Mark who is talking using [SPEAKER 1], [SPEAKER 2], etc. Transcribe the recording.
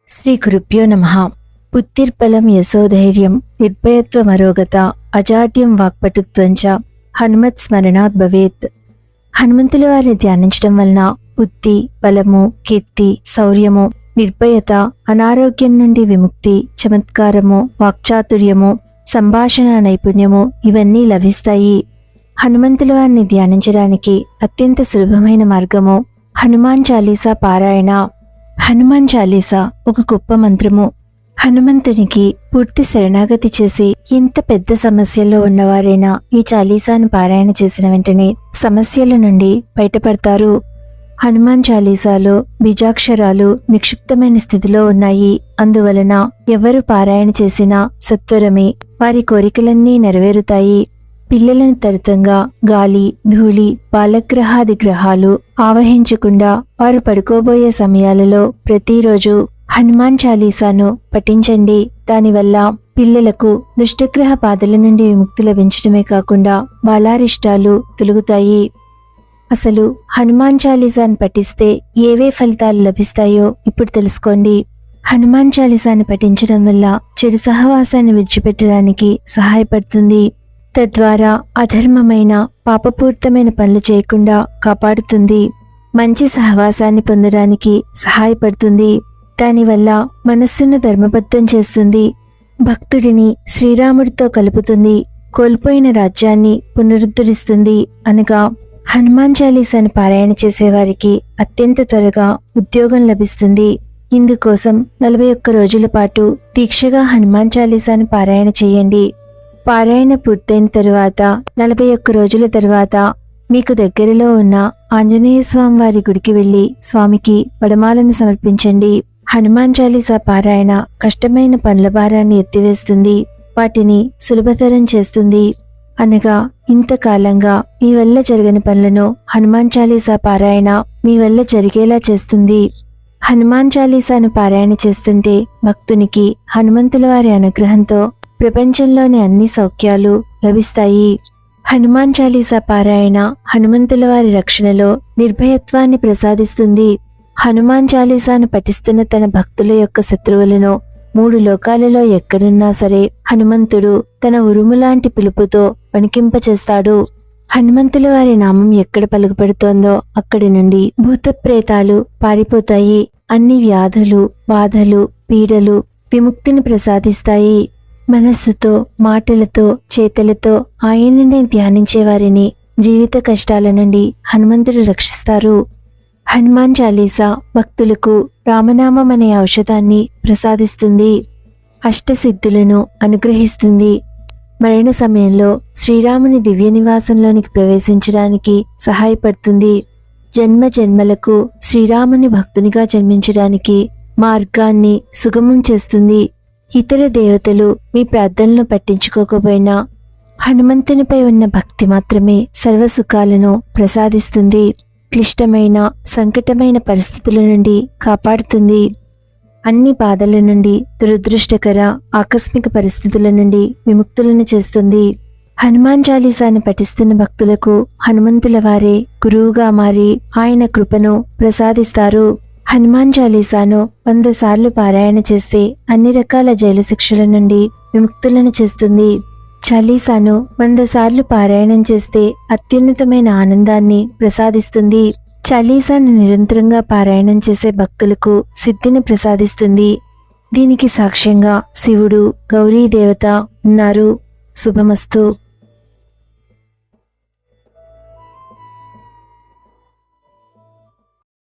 [SPEAKER 1] శ్రీ గురుభ్యో నమః. బుద్ధిర్బలం యశోధైర్యం నిర్భయత్వమరోగత అజాడ్యం వాక్పటుత్వంచ హనుమత్ స్మరణాత్ భవేత్. హనుమంతుల వారిని ధ్యానించడం వలన బుద్ధి, బలము, కీర్తి, శౌర్యము, నిర్భయత, అనారోగ్యం నుండి విముక్తి, చమత్కారము, వాక్చాతుర్యము, సంభాషణ నైపుణ్యము ఇవన్నీ లభిస్తాయి. హనుమంతుల వారిని ధ్యానించడానికి అత్యంత సులభమైన మార్గము హనుమాన్ చాలీసా పారాయణ. హనుమాన్ చాలీసా ఒక గొప్ప మంత్రము. హనుమంతునికి పూర్తి శరణాగతి చేసి ఎంత పెద్ద సమస్యల్లో ఉన్నవారైనా ఈ చాలీసాను పారాయణ చేసిన వెంటనే సమస్యల నుండి బయటపడతారు. హనుమాన్ చాలీసాలో బీజాక్షరాలు నిక్షిప్తమైన స్థితిలో ఉన్నాయి. అందువలన ఎవరు పారాయణ చేసినా సత్వరమే వారి కోరికలన్నీ నెరవేరుతాయి. పిల్లలను తరుతంగా గాలి, ధూళి, బాలగ్రహాది గ్రహాలు ఆవహించకుండా వారు పడుకోబోయే సమయాలలో ప్రతిరోజు హనుమాన్ చాలీసాను పఠించండి. దానివల్ల పిల్లలకు దుష్టగ్రహ బాధల నుండి విముక్తి లభించడమే కాకుండా బాలారిష్టాలు తొలగుతాయి. అసలు హనుమాన్ చాలీసాను పఠిస్తే ఏవే ఫలితాలు లభిస్తాయో ఇప్పుడు తెలుసుకోండి. హనుమాన్ చాలీసాను పఠించడం వల్ల చెడు సహవాసాన్ని విడిచిపెట్టడానికి సహాయపడుతుంది. తద్వారా అధర్మమైన పాపపూరితమైన పనులు చేయకుండా కాపాడుతుంది. మంచి సహవాసాన్ని పొందడానికి సహాయపడుతుంది. దానివల్ల మనస్సును ధర్మబద్ధం చేస్తుంది. భక్తుడిని శ్రీరాముడితో కలుపుతుంది. కోల్పోయిన రాజ్యాన్ని పునరుద్ధరిస్తుంది. అనగా హనుమాన్ చాలీసాను పారాయణ చేసేవారికి అత్యంత త్వరగా ఉద్యోగం లభిస్తుంది. ఇందుకోసం 41 రోజుల పాటు దీక్షగా హనుమాన్ చాలీసాను పారాయణ చేయండి. పారాయణ పూర్తయిన తరువాత 41 రోజుల తరువాత మీకు దగ్గరలో ఉన్న ఆంజనేయ స్వామి వారి గుడికి వెళ్లి స్వామికి వడమాలను సమర్పించండి. హనుమాన్ చాలీసా పారాయణ కష్టమైన పనుల భారాన్ని ఎత్తివేస్తుంది. వాటిని సులభతరం చేస్తుంది. అనగా ఇంతకాలంగా మీ వల్ల జరగని పనులను హనుమాన్ చాలీసా పారాయణ మీ వల్ల జరిగేలా చేస్తుంది. హనుమాన్ చాలీసాను పారాయణ చేస్తుంటే భక్తునికి హనుమంతుల వారి అనుగ్రహంతో ప్రపంచంలోని అన్ని సౌఖ్యాలు లభిస్తాయి. హనుమాన్ చాలీసా పారాయణ హనుమంతుల వారి రక్షణలో నిర్భయత్వాన్ని ప్రసాదిస్తుంది. హనుమాన్ చాలీసాను పఠిస్తున్న తన భక్తుల యొక్క శత్రువులను 3 లోకాలలో ఎక్కడున్నా సరే హనుమంతుడు తన ఉరుములాంటి పిలుపుతో వణికింపచేస్తాడు. హనుమంతుల వారి నామం ఎక్కడ పలుకుపడుతోందో అక్కడి నుండి భూతప్రేతాలు పారిపోతాయి. అన్ని వ్యాధులు, బాధలు, పీడలు విముక్తిని ప్రసాదిస్తాయి. మనస్సుతో, మాటలతో, చేతలతో ఆయననే ధ్యానించే వారిని జీవిత కష్టాల నుండి హనుమంతుడు రక్షిస్తారు. హనుమాన్ చాలీసా భక్తులకు రామనామం అనే ఔషధాన్ని ప్రసాదిస్తుంది. అష్టసిద్ధులను అనుగ్రహిస్తుంది. మరణ సమయంలో శ్రీరాముని దివ్య నివాసంలోనికి ప్రవేశించడానికి సహాయపడుతుంది. జన్మ జన్మలకు శ్రీరాముని భక్తునిగా జన్మించడానికి మార్గాన్ని సుగమం చేస్తుంది. ఇతర దేవతలు మీ ప్రార్థనలను పట్టించుకోకపోయినా హనుమంతునిపై ఉన్న భక్తి మాత్రమే సర్వసుఖాలను ప్రసాదిస్తుంది. క్లిష్టమైన, సంకటమైన పరిస్థితుల నుండి కాపాడుతుంది. అన్ని బాధల నుండి, దురదృష్టకర, ఆకస్మిక పరిస్థితుల నుండి విముక్తులను చేస్తుంది. హనుమాన్ చాలీసాను పఠిస్తున్న భక్తులకు హనుమంతుల వారే గురువుగా మారి ఆయన కృపను ప్రసాదిస్తారు. హనుమాన్ చాలీసాను 100 సార్లు పారాయణ చేస్తే అన్ని రకాల జైలు శిక్షల నుండి విముక్తులను చేస్తుంది. చాలీసాను 100 సార్లు పారాయణం చేస్తే అత్యున్నతమైన ఆనందాన్ని ప్రసాదిస్తుంది. చాలీసాను నిరంతరంగా పారాయణం చేసే భక్తులకు సిద్ధిని ప్రసాదిస్తుంది. దీనికి సాక్ష్యంగా శివుడు, గౌరీ దేవత ఉన్నారు. శుభమస్తు.